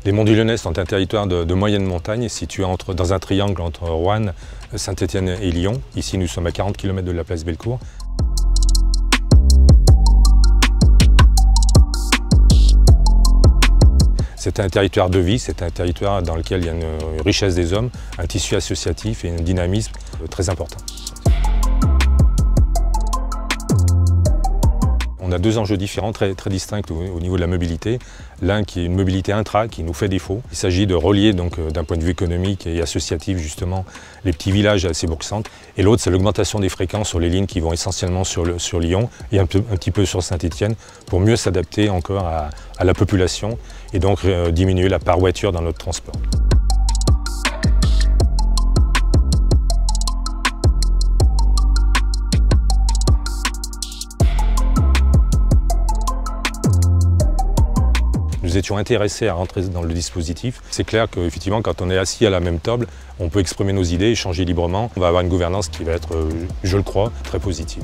Les Monts du Lyonnais sont un territoire de moyenne montagne situé dans un triangle entre Roanne, Saint-Étienne et Lyon. Ici, nous sommes à 40 km de la place Bellecour. C'est un territoire de vie, c'est un territoire dans lequel il y a une richesse des hommes, un tissu associatif et un dynamisme très important. On a deux enjeux différents, très distincts au niveau de la mobilité. L'un qui est une mobilité intra, qui nous fait défaut. Il s'agit de relier donc d'un point de vue économique et associatif justement les petits villages à ces bourgs-centres. Et l'autre, c'est l'augmentation des fréquences sur les lignes qui vont essentiellement sur Lyon et un petit peu sur Saint-Étienne pour mieux s'adapter encore à la population et donc diminuer la part voiture dans notre transport. Nous étions intéressés à rentrer dans le dispositif. C'est clair qu'effectivement, quand on est assis à la même table, on peut exprimer nos idées, échanger librement. On va avoir une gouvernance qui va être, je le crois, très positive.